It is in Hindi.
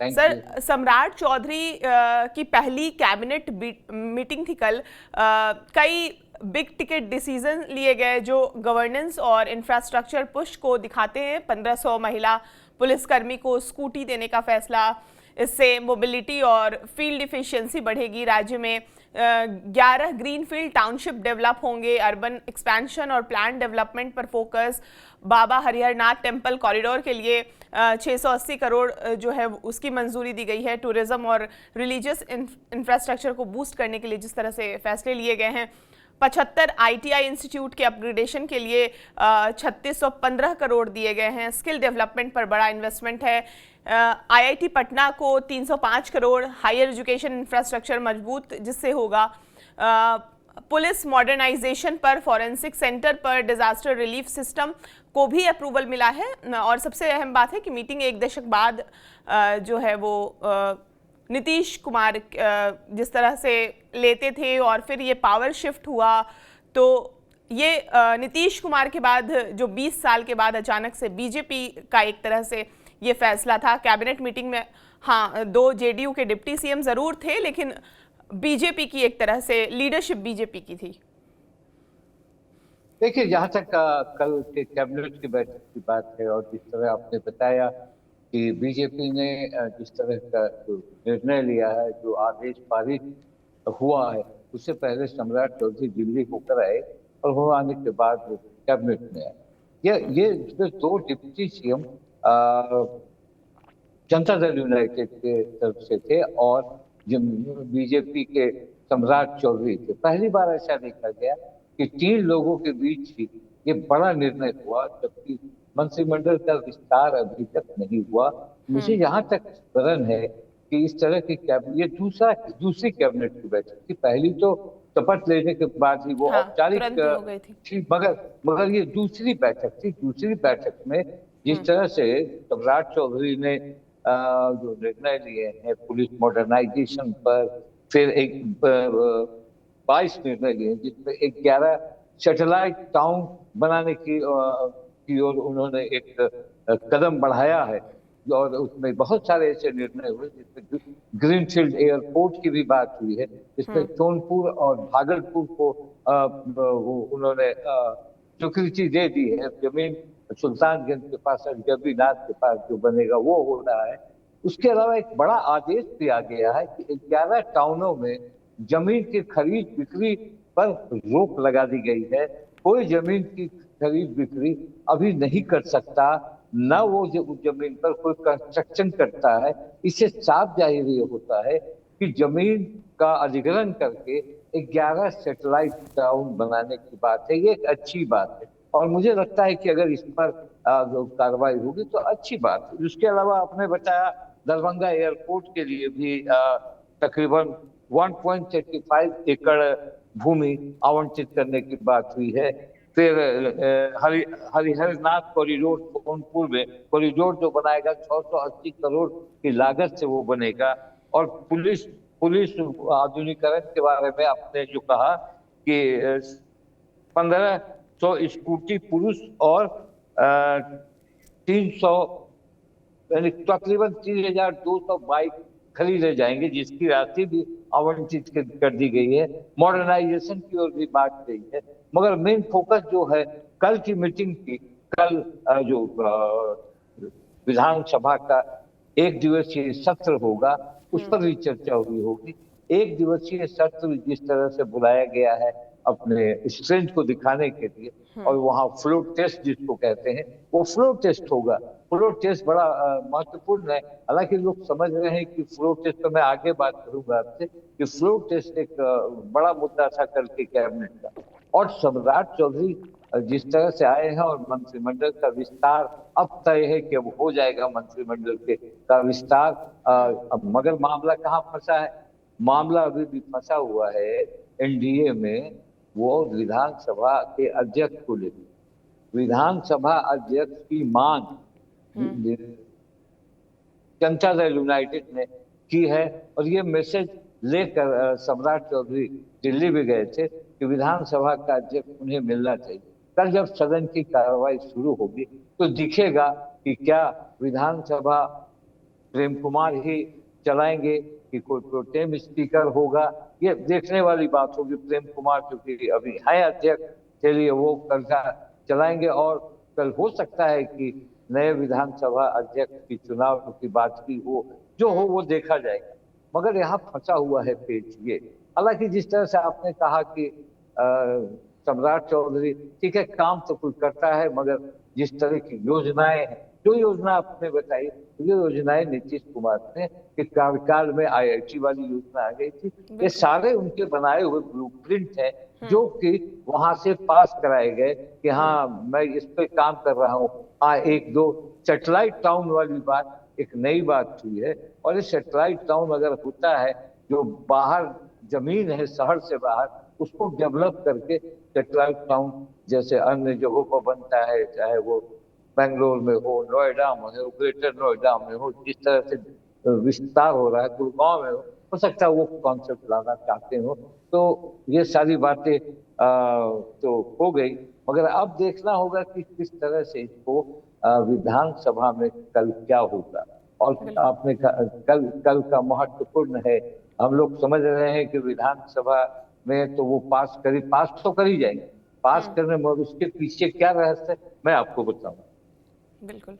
Thank you. सर, सम्राट चौधरी की पहली कैबिनेट मीटिंग थी कल। कई बिग टिकट डिसीजन लिए गए जो गवर्नेंस और इंफ्रास्ट्रक्चर पुश को दिखाते हैं। 1500 महिला पुलिसकर्मी को स्कूटी देने का फैसला, इससे मोबिलिटी और फील्ड इफिशिएंसी बढ़ेगी। राज्य में 11 ग्रीनफील्ड टाउनशिप डेवलप होंगे। अर्बन एक्सपेंशन और प्लान डेवलपमेंट पर फोकस। बाबा हरिहरनाथ टेम्पल कॉरिडोर के लिए 680 करोड़ जो है उसकी मंजूरी दी गई है। टूरिज्म और रिलीजियस इंफ्रास्ट्रक्चर को बूस्ट करने के लिए जिस तरह से फैसले लिए गए हैं। 75 ITI इंस्टीट्यूट के अपग्रेडेशन के लिए 3615 करोड़ दिए गए हैं। स्किल डेवलपमेंट पर बड़ा इन्वेस्टमेंट है। IIT पटना को 305 करोड़। हायर एजुकेशन इंफ्रास्ट्रक्चर मजबूत जिससे होगा। पुलिस मॉडर्नाइजेशन पर, फॉरेंसिक सेंटर पर, डिजास्टर रिलीफ सिस्टम को भी अप्रूवल मिला है। और सबसे अहम बात है कि मीटिंग एक दशक बाद जो है वो नीतीश कुमार जिस तरह से लेते थे और फिर ये पावर शिफ्ट हुआ, तो ये नीतीश कुमार के बाद जो 20 साल के बाद अचानक से बीजेपी का एक तरह से ये फैसला था। कैबिनेट मीटिंग में हाँ 2 JDU के डिप्टी CM जरूर थे, लेकिन बीजेपी की एक तरह से लीडरशिप बीजेपी की थी। देखिए, जहाँ तक कल के कैबिनेट की बैठक की बात है और जिस तरह आपने बताया कि बीजेपी ने जिस तरह का जो निर्णय लिया है, जो आदेश पारित हुआ है, उससे पहले सम्राट चौधरी दिल्ली होकर आए और वो आने के बाद वो कैबिनेट में आए। ये इसमें 2 deputy CM Janata Dal United के तरफ से थे और बीजेपी के सम्राट चौधरी थे। पहली बार ऐसा देखा गया कि 3 लोगों के बीच ही ये बड़ा निर्णय हुआ, जबकि मंत्रिमंडल का विस्तार अभी तक नहीं हुआ। मुझे यहाँ तक स्मरण है कि इस तरह की ये दूसरी कैबिनेट की बैठक थी। पहली तो शपथ लेने के बाद ही वो औपचारिक थी, मगर ये दूसरी बैठक थी। दूसरी बैठक में जिस तरह से सम्राट चौधरी ने जो निर्णय लिए हैं पुलिस मॉडर्नाइजेशन पर, फिर एक 22 निर्णय लिए जिसमें 11 सैटेलाइट टाउन बनाने की ओर उन्होंने एक कदम बढ़ाया है और उसमें बहुत सारे ऐसे निर्णय हुए जिसमें ग्रीनफील्ड एयरपोर्ट की भी बात हुई है, जिसमें सोनपुर और भागलपुर को वो उन्होंने स्वीकृति दे दी है। जमीन सुल्तानगंज के पास गबीनाथ के पास जो बनेगा वो हो रहा है। उसके अलावा एक बड़ा आदेश दिया गया है कि 11 टाउनों में जमीन की खरीद बिक्री पर रोक लगा दी गई है। कोई जमीन की खरीद बिक्री अभी नहीं कर सकता, न वो जमीन पर कोई कंस्ट्रक्शन करता है। इससे साफ जाहिर ये होता है कि जमीन का अधिग्रहण करके 11 सैटेलाइट टाउन बनाने की बात है। ये एक अच्छी बात है और मुझे लगता है कि अगर इस पर कार्रवाई होगी तो अच्छी बात है। उसके अलावा आपने बताया दरभंगा एयरपोर्ट के लिए भी तकरीबन 1.35 एकड़ भूमि आवंटित करने की बात हुई है। फिर हरिहरनाथ कॉरिडोर सोनपुर में कॉरिडोर जो बनाएगा 680 करोड़ की लागत से वो बनेगा। और पुलिस आधुनिकीकरण के बारे में आपने जो कहा कि 1500 स्कूटी पुरुष और 300 यानी तकरीबन 3200 बाइक खरीदे जाएंगे, जिसकी राशि भी आवंटित कर दी गई है। मॉडर्नाइजेशन की ओर भी बात गई है, मगर मेन फोकस जो है कल की मीटिंग की, कल जो विधानसभा का 1 दिवसीय सत्र होगा उस पर भी चर्चा हुई होगी। 1 दिवसीय सत्र जिस तरह से बुलाया गया है अपने स्ट्रेंथ को दिखाने के लिए, और वहाँ फ्लो टेस्ट जिसको कहते हैं वो फ्लो टेस्ट होगा। फ्लो टेस्ट बड़ा महत्वपूर्ण है। हालांकि लोग समझ रहे हैं कि फ्लो टेस्ट, तो मैं आगे बात करूंगा आपसे कि फ्लो टेस्ट एक बड़ा मुद्दा था कल के कैबिनेट का। और सम्राट चौधरी जिस तरह से आए हैं और मंत्रिमंडल का विस्तार अब तय है कि अब हो जाएगा मंत्रिमंडल का विस्तार। मगर मामला कहाँ फंसा है? मामला अभी भी फंसा हुआ है NDA में, वो विधानसभा के अध्यक्ष को लेकर। विधानसभा अध्यक्ष की मांग जनता दल यूनाइटेड ने की है और ये मैसेज लेकर सम्राट चौधरी दिल्ली भी गए थे कि विधानसभा का अध्यक्ष उन्हें मिलना चाहिए। कल जब सदन की कार्रवाई शुरू होगी तो दिखेगा कि क्या विधानसभा प्रेम कुमार ही चलाएंगे कि कोई प्रोटेम स्पीकर होगा, ये देखने वाली बात होगी। प्रेम कुमार क्योंकि अभी है अध्यक्ष, चलिए वो कल का चलाएंगे। और कल हो सकता है कि नए विधानसभा अध्यक्ष की चुनाव की बात की हो, जो हो वो देखा जाएगा। मगर यहाँ फंसा हुआ है पेच ये। हालांकि जिस तरह से आपने कहा कि सम्राट चौधरी, ठीक है काम तो कोई करता है, मगर जिस तरह की योजनाएं हैं, जो योजना आपने बताई, ये योजनाएं नीतीश कुमार ने के कार्यकाल में आईआईटी वाली योजना आ गई थी, ये सारे उनके बनाए हुए ब्लूप्रिंट है, जो कि वहां से पास कराए गए कि हाँ मैं इस पे काम कर रहा हूँ। हाँ एक दो सैटेलाइट टाउन वाली बात एक नई बात हुई है, और ये सैटेलाइट टाउन अगर होता है, जो बाहर जमीन है शहर से बाहर, उसको डेवलप करके सैटेलाइट टाउन जैसे अन्य जगहों पर बनता है, चाहे वो बेंगलोर में हो, नोएडा में हो, ग्रेटर नोएडा में हो, जिस तरह से विस्तार हो रहा है, गुड़गांव में हो सकता है वो कॉन्सेप्ट लाना चाहते हो। तो ये सारी बातें तो हो गई, मगर अब देखना होगा कि किस तरह से इसको विधानसभा में कल क्या होगा। और आपने कल कल का महत्वपूर्ण है, हम लोग समझ रहे हैं कि विधानसभा में तो वो पास तो कर ही जाएंगे, पास करने में उसके पीछे क्या रहस्य मैं आपको बताऊं। बिल्कुल।